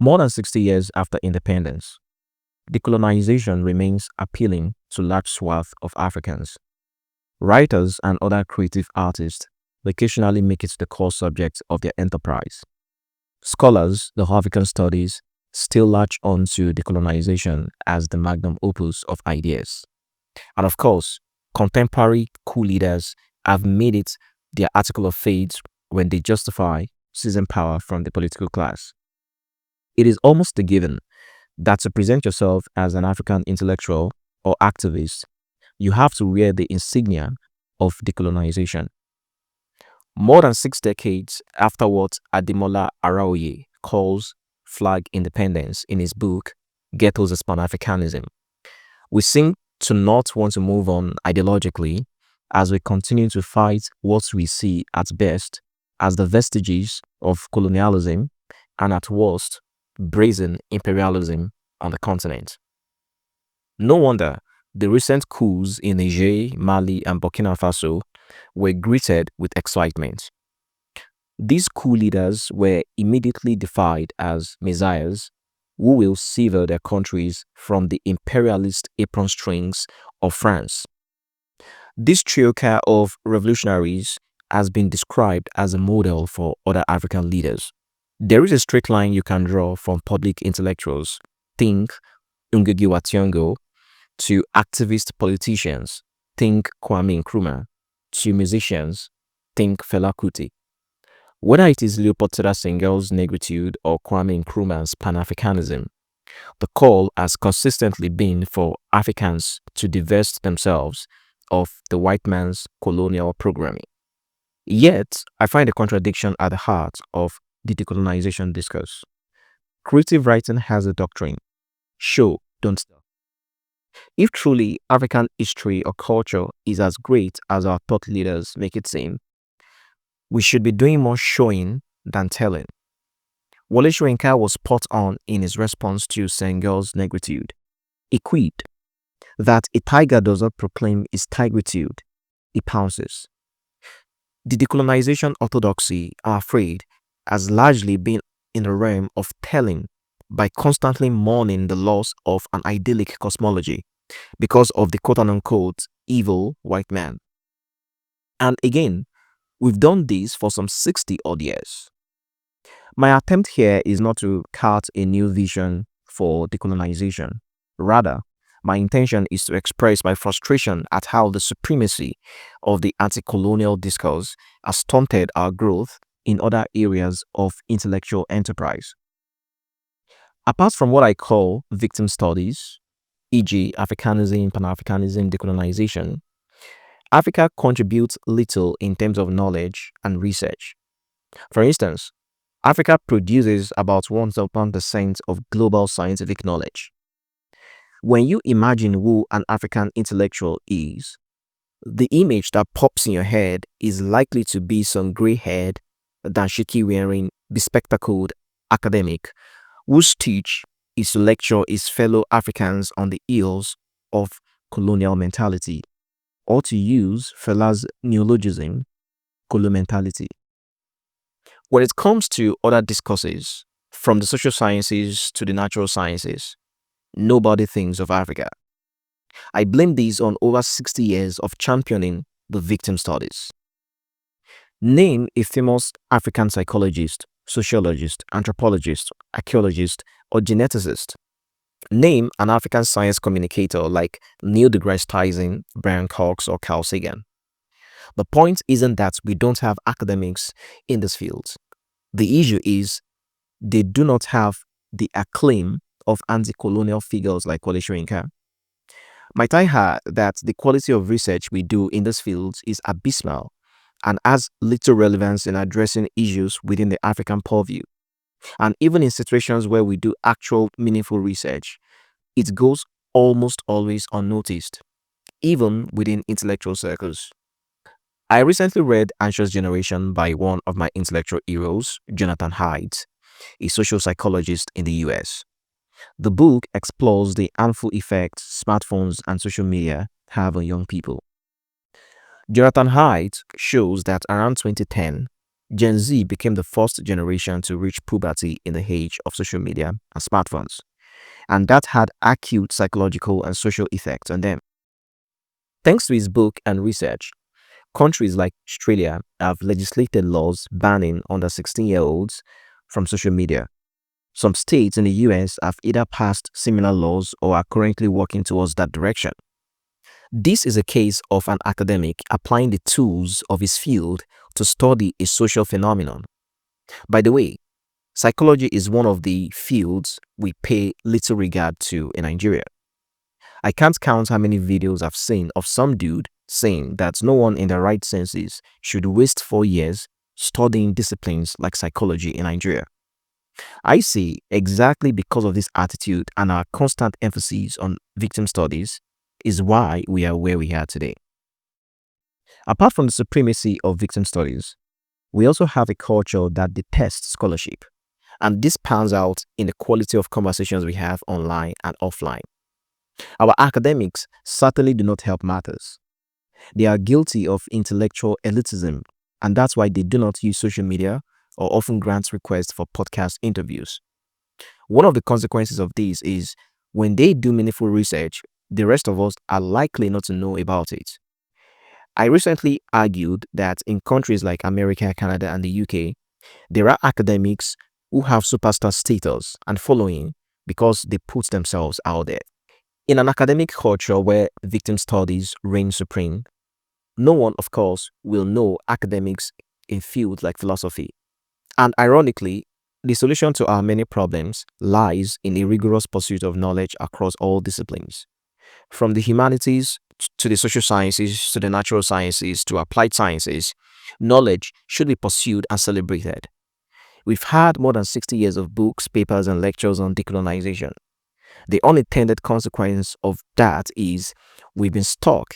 More than 60 years after independence, decolonization remains appealing to large swaths of Africans. Writers and other creative artists occasionally make it the core subject of their enterprise. Scholars of African studies still latch on to decolonization as the magnum opus of ideas. And of course, contemporary coup leaders have made it their article of faith when they justify seizing power from the political class. It is almost a given that to present yourself as an African intellectual or activist, you have to wear the insignia of decolonization. More than 6 decades after what Ademola Araoye calls flag independence in his book Ghettos as Pan-Africanism, we seem to not want to move on ideologically as we continue to fight what we see at best as the vestiges of colonialism and at worst brazen imperialism on the continent. No wonder the recent coups in Niger, Mali, and Burkina Faso were greeted with excitement. These coup leaders were immediately defied as messiahs who will sever their countries from the imperialist apron strings of France. This troika of revolutionaries has been described as a model for other African leaders. There is a straight line you can draw from public intellectuals, think Ngugi wa Thiong'o, to activist politicians, think Kwame Nkrumah, to musicians, think Fela Kuti. Whether it is Leopold Sédar Senghor's negritude or Kwame Nkrumah's Pan-Africanism, the call has consistently been for Africans to divest themselves of the white man's colonial programming. Yet, I find a contradiction at the heart of the decolonization discourse. Creative writing has a doctrine: show, don't tell. If truly African history or culture is as great as our thought leaders make it seem, we should be doing more showing than telling. Wole Soyinka was spot on in his response to Senghor's negritude. He quipped that a tiger does not proclaim its tigritude, it pounces. The decolonization orthodoxy, I'm afraid, has largely been in the realm of telling by constantly mourning the loss of an idyllic cosmology because of the quote-unquote evil white man. And again, we've done this for some 60 odd years. My attempt here is not to cart a new vision for decolonization. Rather, my intention is to express my frustration at how the supremacy of the anti-colonial discourse has stunted our growth in other areas of intellectual enterprise. Apart from what I call victim studies, e.g. Africanism, Pan-Africanism, decolonization, Africa contributes little in terms of knowledge and research. For instance, Africa produces about 1% of global scientific knowledge. When you imagine who an African intellectual is, the image that pops in your head is likely to be some gray-haired, dashiki-wearing, bespectacled academic whose teach is to lecture his fellow Africans on the ills of colonial mentality, or to use Fela's neologism, colo-mentality. When it comes to other discourses, from the social sciences to the natural sciences, nobody thinks of Africa. I blame this on over 60 years of championing the victim studies. Name a famous African psychologist, sociologist, anthropologist, archaeologist, or geneticist. Name an African science communicator like Neil deGrasse Tyson, Brian Cox, or Carl Sagan. The point isn't that we don't have academics in this field. The issue is they do not have the acclaim of anti-colonial figures like Wole Soyinka. Might I add that the quality of research we do in this field is abysmal and has little relevance in addressing issues within the African purview. And even in situations where we do actual meaningful research, it goes almost always unnoticed, even within intellectual circles. I recently read Anxious Generation by one of my intellectual heroes, Jonathan Haidt, a social psychologist in the US. The book explores the harmful effects smartphones and social media have on young people. Jonathan Haidt shows that around 2010, Gen Z became the first generation to reach puberty in the age of social media and smartphones, and that had acute psychological and social effects on them. Thanks to his book and research, countries like Australia have legislated laws banning under 16-year-olds from social media. Some states in the US have either passed similar laws or are currently working towards that direction. This is a case of an academic applying the tools of his field to study a social phenomenon. By the way, psychology is one of the fields we pay little regard to in Nigeria. I can't count how many videos I've seen of some dude saying that no one in their right senses should waste 4 years studying disciplines like psychology in Nigeria. I say exactly because of this attitude and our constant emphasis on victim studies is why we are where we are today. Apart from the supremacy of victim studies, we also have a culture that detests scholarship, and this pans out in the quality of conversations we have online and offline. Our academics certainly do not help matters. They are guilty of intellectual elitism, and that's why they do not use social media or often grant requests for podcast interviews. One of the consequences of this is when they do meaningful research, the rest of us are likely not to know about it. I recently argued that in countries like America, Canada, and the UK, there are academics who have superstar status and following because they put themselves out there. In an academic culture where victim studies reign supreme, no one, of course, will know academics in fields like philosophy. And ironically, the solution to our many problems lies in a rigorous pursuit of knowledge across all disciplines. From the humanities to the social sciences to the natural sciences to applied sciences, knowledge should be pursued and celebrated. We've had more than 60 years of books, papers, and lectures on decolonization. The unintended consequence of that is we've been stuck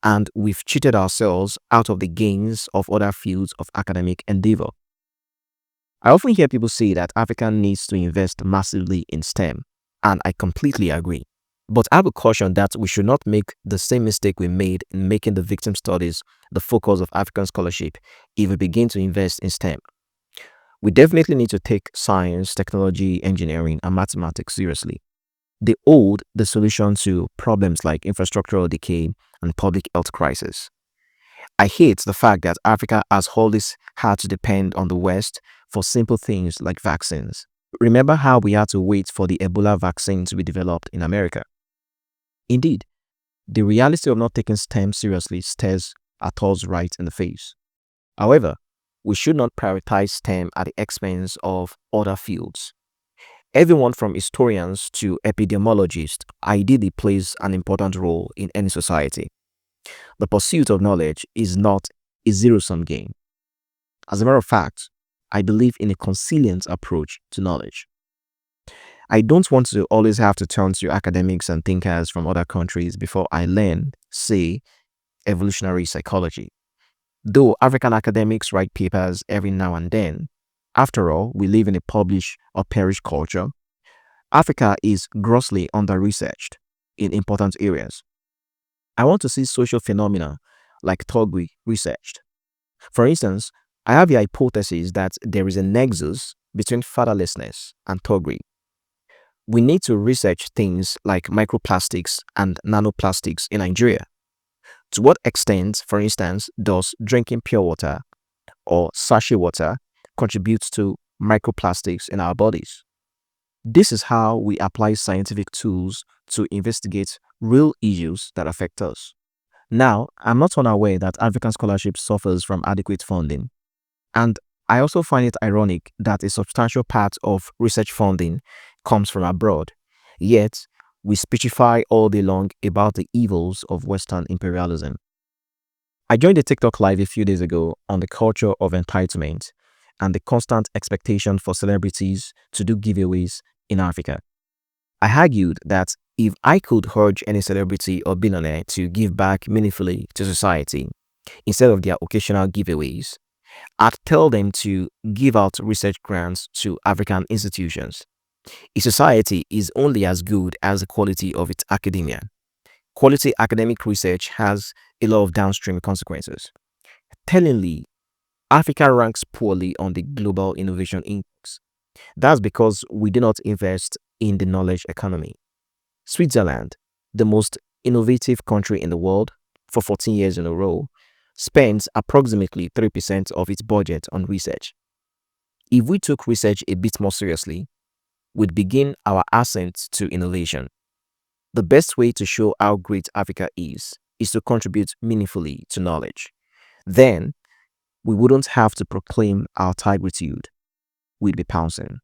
and we've cheated ourselves out of the gains of other fields of academic endeavor. I often hear people say that Africa needs to invest massively in STEM, and I completely agree. But I would caution that we should not make the same mistake we made in making the victim studies the focus of African scholarship if we begin to invest in STEM. We definitely need to take science, technology, engineering, and mathematics seriously. They hold the solution to problems like infrastructural decay and public health crisis. I hate the fact that Africa has always had to depend on the West for simple things like vaccines. Remember how we had to wait for the Ebola vaccine to be developed in America? Indeed, the reality of not taking STEM seriously stares at us right in the face. However, we should not prioritize STEM at the expense of other fields. Everyone from historians to epidemiologists ideally plays an important role in any society. The pursuit of knowledge is not a zero-sum game. As a matter of fact, I believe in a conciliant approach to knowledge. I don't want to always have to turn to academics and thinkers from other countries before I learn, say, evolutionary psychology. Though African academics write papers every now and then, after all, we live in a publish or perish culture. Africa is grossly under-researched in important areas. I want to see social phenomena like Togri researched. For instance, I have the hypothesis that there is a nexus between fatherlessness and Togri. We need to research things like microplastics and nanoplastics in Nigeria. To what extent, for instance, does drinking pure water or sachet water contribute to microplastics in our bodies? This is how we apply scientific tools to investigate real issues that affect us. Now, I'm not unaware that African scholarship suffers from adequate funding, and I also find it ironic that a substantial part of research funding comes from abroad, yet we speechify all day long about the evils of Western imperialism. I joined a TikTok live a few days ago on the culture of entitlement and the constant expectation for celebrities to do giveaways in Africa. I argued that if I could urge any celebrity or billionaire to give back meaningfully to society instead of their occasional giveaways, I'd tell them to give out research grants to African institutions. A society is only as good as the quality of its academia. Quality academic research has a lot of downstream consequences. Tellingly, Africa ranks poorly on the global innovation index. That's because we do not invest in the knowledge economy. Switzerland, the most innovative country in the world for 14 years in a row, spends approximately 3% of its budget on research. If we took research a bit more seriously, we'd begin our ascent to innovation. The best way to show how great Africa is to contribute meaningfully to knowledge. Then, we wouldn't have to proclaim our tigritude. We'd be pouncing.